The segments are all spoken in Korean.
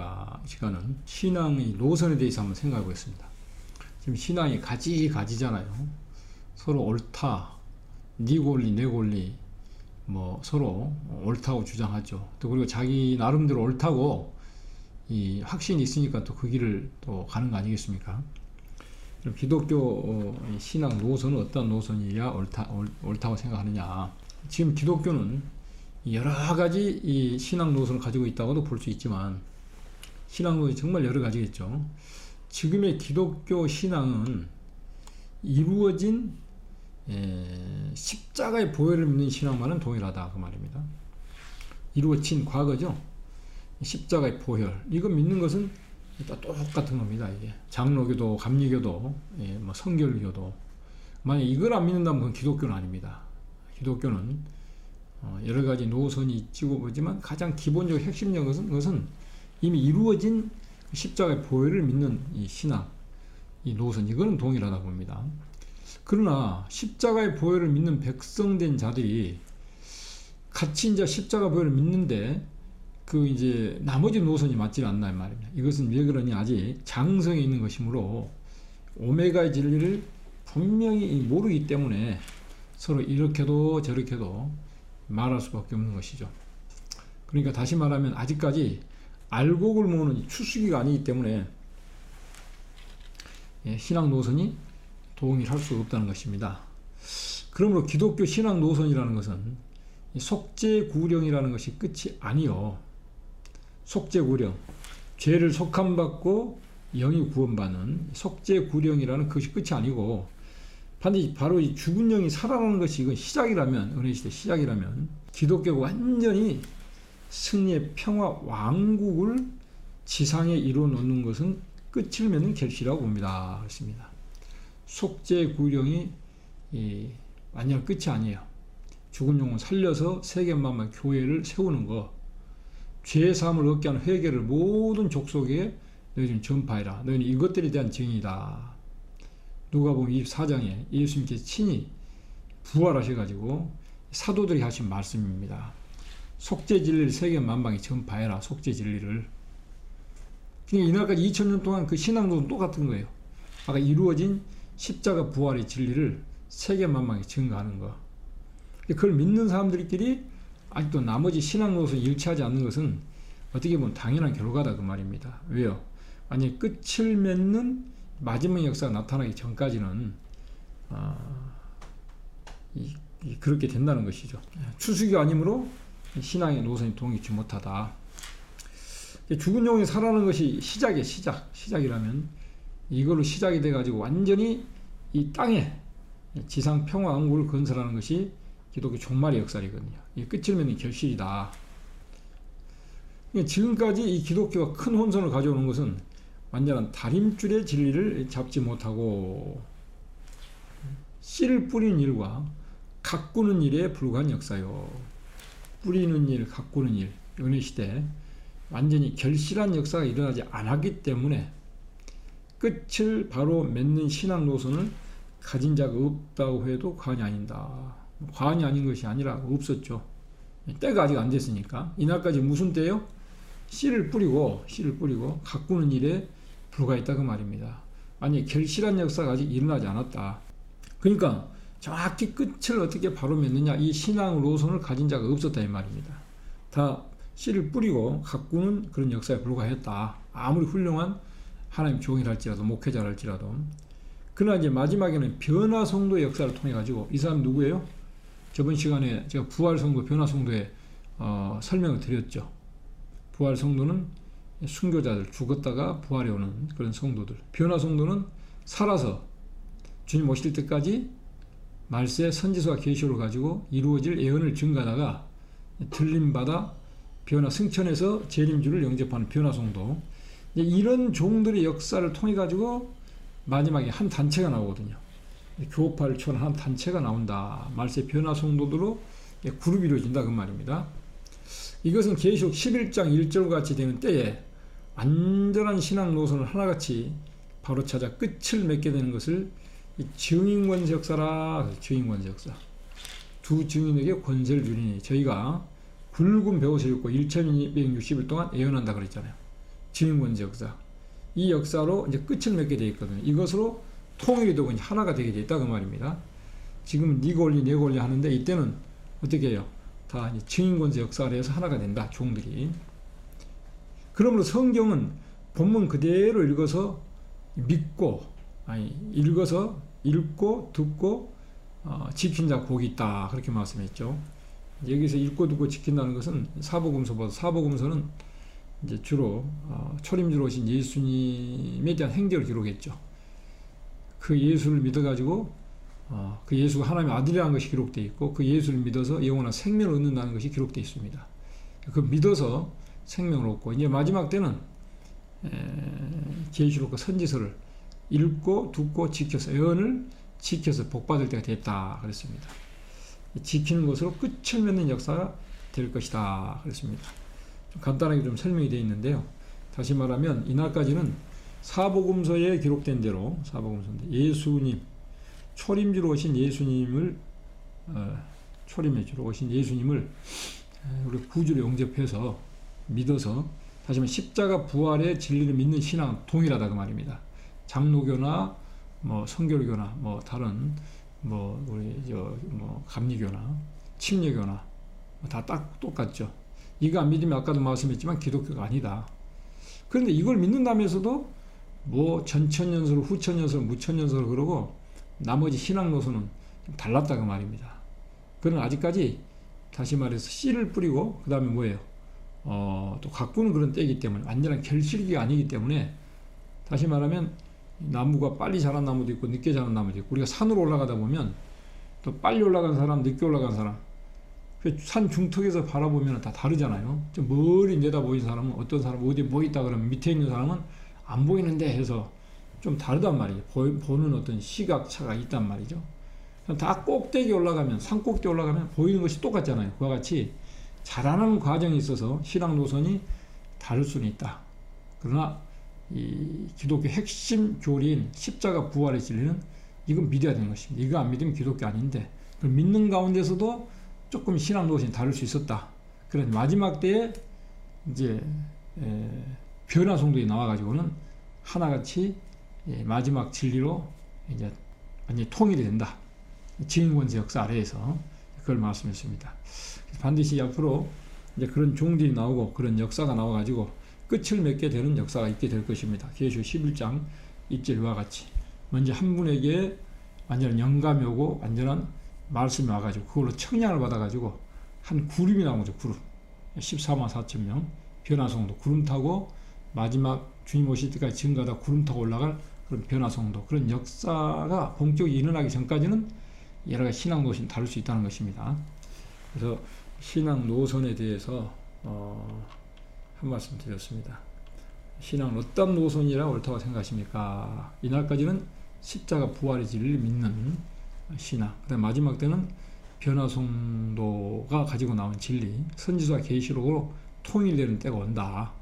안녕하십니까. 이 시간은 신앙의 노선에 대해서 한번 생각해 보겠습니다. 지금 신앙이 가지가지잖아요. 서로 옳다, 네 권리 내 권리, 뭐 서로 옳다고 주장하죠. 또 그리고 자기 나름대로 옳다고 이 확신이 있으니까 또 그 길을 또 가는 거 아니겠습니까? 그럼 기독교 신앙 노선은 어떤 노선이야 옳다고 생각하느냐? 지금 기독교는 여러 가지 이 신앙 노선을 가지고 있다고도 볼 수 있지만 신앙 노선이 정말 여러 가지겠죠. 지금의 기독교 신앙은 이루어진 십자가의 보혈을 믿는 신앙만은 동일하다 그 말입니다. 이루어진 과거죠. 십자가의 보혈 이거 믿는 것은 다 똑같은 겁니다. 이게 장로교도, 감리교도, 뭐 성결교도 만약 이걸 안 믿는다면 그건 기독교는 아닙니다. 기독교는 여러 가지 노선이 있고 보지만 가장 기본적으로 핵심적인 것은 이미 이루어진 십자가의 보혈을 믿는 이 신앙, 이 노선 이거는 동일하다 봅니다. 그러나 십자가의 보혈을 믿는 백성된 자들이 같이 이제 십자가 보혈을 믿는데 그 이제 나머지 노선이 맞지 않나 말입니다. 이것은 왜 그러냐 아직 장성에 있는 것이므로 오메가의 진리를 분명히 모르기 때문에 서로 이렇게도 저렇게도 말할 수밖에 없는 것이죠. 그러니까 다시 말하면 아직까지 알곡을 모으는 추수기가 아니기 때문에 신앙 노선이 동일할 수 없다는 것입니다. 그러므로 기독교 신앙 노선이라는 것은 속죄구령이라는 것이 끝이 아니요. 속죄구령, 죄를 속함받고 영이 구원받는 속죄구령이라는 것이 끝이 아니고 반드시 바로 이 죽은 영이 살아나는 것이 이건 시작이라면, 은혜 시대 시작이라면 기독교가 완전히 승리의 평화 왕국을 지상에 이루어 놓는 것은 끝을 맺는 결실이라고 봅니다. 그렇습니다. 속죄구령이 완전 끝이 아니에요. 죽은 영혼 살려서 세계만만 교회를 세우는 거, 죄사함을 얻게 하는 회개를 모든 족속에 너희는 전파해라. 너희는 이것들에 대한 증인이다. 누가복음 24장에 예수님께서 친히 부활하셔가지고 사도들이 하신 말씀입니다. 속죄 진리를 세계 만방에 전파해라. 속죄 진리를. 그러니까 이날까지 2000년 동안 그 신앙도는 똑같은 거예요. 아까 이루어진 십자가 부활의 진리를 세계 만방에 증거하는 거. 그걸 믿는 사람들끼리 아직도 나머지 신앙 노선이 일치하지 않는 것은 어떻게 보면 당연한 결과다 그 말입니다. 왜요? 아니 끝을 맺는 마지막 역사가 나타나기 전까지는 그렇게 된다는 것이죠. 추수기가 아니므로 신앙의 노선이 동일치 못하다. 죽은 영이 살아나는 것이 시작이라면 이걸로 시작이 돼가지고 완전히 이 땅에 지상 평화 왕국을 건설하는 것이 기독교 종말의 역사이거든요. 이 끝을 맺는 결실이다. 지금까지 이 기독교가 큰 혼선을 가져오는 것은 완전한 다림줄의 진리를 잡지 못하고 씨를 뿌리는 일과 가꾸는 일에 불과한 역사요. 뿌리는 일, 가꾸는 일, 은혜 시대 완전히 결실한 역사가 일어나지 않았기 때문에 끝을 바로 맺는 신앙 노선을 가진 자가 없다고 해도 과언이 아니다. 과언이 아닌 것이 아니라 없었죠. 때가 아직 안 됐으니까. 이날까지 무슨 때요? 씨를 뿌리고 가꾸는 일에 불과했다 그 말입니다. 아니 결실한 역사가 아직 일어나지 않았다. 그러니까 정확히 끝을 어떻게 바로 맺느냐 이 신앙 노선을 가진 자가 없었다 이 말입니다. 다 씨를 뿌리고 가꾸는 그런 역사에 불과했다. 아무리 훌륭한 하나님 종이랄지라도 목회자랄지라도. 그러나 이제 마지막에는 변화 성도의 역사를 통해 가지고 이 사람 누구예요? 저번 시간에 제가 부활 성도, 변화 성도의 설명을 드렸죠. 부활 성도는 순교자들, 죽었다가 부활해 오는 그런 성도들. 변화 성도는 살아서 주님 오실 때까지 말세 선지서와 계시를 가지고 이루어질 예언을 증가하다가 들림받아 변화 승천해서 재림주를 영접하는 변화 성도. 이런 종들의 역사를 통해 가지고 마지막에 한 단체가 나오거든요. 교파를 초월한 한 단체가 나온다. 말세 변화 성도들로 그룹이 이루어진다 그 말입니다. 이것은 계시록 11장 1절과 같이 되는 때에 완전한 신앙 노선을 하나같이 바로 찾아 끝을 맺게 되는 것을 증인권세 역사라. 증인권세 역사. 두 증인에게 권세를 주리니 저희가 굵은 벼옷을 입고 1260일 동안 예언한다 그랬잖아요. 증인권자 역사. 이 역사로 이제 끝을 맺게 되어 있거든요. 이것으로 통일이 되고 이제 하나가 되게 되어 있다 그 말입니다. 지금은 네 권리 내 권리 하는데 이때는 어떻게 해요? 다 이제 증인권자 역사 아래에서 하나가 된다. 종들이. 그러므로 성경은 본문 그대로 읽어서 믿고 읽어서 읽고 듣고 지킨 자 복이 있다 그렇게 말씀했죠. 여기서 읽고 듣고 지킨다는 것은 사복음서보다 사복음서는 이제 주로 초림주로 오신 예수님에 대한 행적을 기록했죠. 그 예수를 믿어가지고 그 예수가 하나님의 아들이라는 것이 기록되어 있고 그 예수를 믿어서 영원한 생명을 얻는다는 것이 기록되어 있습니다. 그 믿어서 생명을 얻고 이제 마지막 때는 계시록과 선지서를 읽고 듣고 지켜서 예언을 지켜서 복받을 때가 됐다 그랬습니다. 지키는 것으로 끝을 맺는 역사가 될 것이다 그랬습니다. 좀 간단하게 좀 설명이 되어 있는데요. 다시 말하면 이날까지는 사복음서에 기록된 대로 사복음서인데 예수님 초림주로 오신 예수님을 초림주로 오신 예수님을 우리 구주로 영접해서 믿어서 다시 말하면 십자가 부활의 진리를 믿는 신앙은 동일하다 그 말입니다. 장로교나 뭐 성결교나 뭐 다른 뭐 우리 감리교나 침례교나 다 딱 똑같죠. 이거 안 믿으면 아까도 말씀했지만 기독교가 아니다. 그런데 이걸 믿는다면서도 뭐 전천연설, 후천연설, 무천연설 그러고 나머지 신앙 노선은 좀 달랐다 그 말입니다. 그는 아직까지 다시 말해서 씨를 뿌리고 그 다음에 뭐예요? 또 가꾸는 그런 때이기 때문에 완전한 결실기가 아니기 때문에 다시 말하면 나무가 빨리 자란 나무도 있고 늦게 자란 나무도 있고 우리가 산으로 올라가다 보면 또 빨리 올라간 사람, 늦게 올라간 사람 산 중턱에서 바라보면 다 다르잖아요. 좀 멀리 내다 보이는 사람은 어떤 사람 어디 뭐 있다 그러면 밑에 있는 사람은 안 보이는데 해서 좀 다르단 말이죠. 보는 어떤 시각차가 있단 말이죠. 다 꼭대기 올라가면 산 꼭대기 올라가면 보이는 것이 똑같잖아요. 그와 같이 자라나는 과정에 있어서 신앙 노선이 다를 수는 있다. 그러나 이 기독교 핵심 교리인 십자가 부활의 진리는 이건 믿어야 되는 것입니다. 이거 안 믿으면 기독교 아닌데 그 믿는 가운데서도 조금 신앙 노선이 다를 수 있었다. 그런 마지막 때에 이제 변화 성도에 나와가지고는 하나같이 마지막 진리로 이제 완전히 통일이 된다. 증인권자 역사 아래에서 그걸 말씀했습니다. 반드시 앞으로 이제 그런 종들이 나오고 그런 역사가 나와가지고 끝을 맺게 되는 역사가 있게 될 것입니다. 계시록 11장 입절과 같이 먼저 한 분에게 완전한 영감이 오고 완전한 말씀이 와가지고 그걸로 청량을 받아가지고 한 구름이 나온 거죠. 구름 14만 4천 명 변화성도 구름 타고 마지막 주님 오실 때까지 증가하다 구름 타고 올라갈 그런 변화성도 그런 역사가 본격이 일어나기 전까지는 여러 가지 신앙 노선이 다를 수 있다는 것입니다. 그래서 신앙 노선에 대해서 한 말씀 드렸습니다. 신앙은 어떤 노선이라 옳다고 생각하십니까? 이날까지는 십자가 부활의 진리를 믿는 신앙. 그다음 마지막 때는 변화성도가 가지고 나온 진리, 선지서와 계시록으로 통일되는 때가 온다.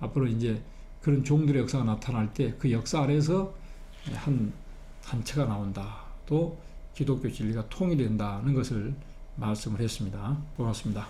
앞으로 이제 그런 종들의 역사가 나타날 때 그 역사 아래에서 한 단체가 나온다. 또 기독교 진리가 통일된다는 것을 말씀을 했습니다. 고맙습니다.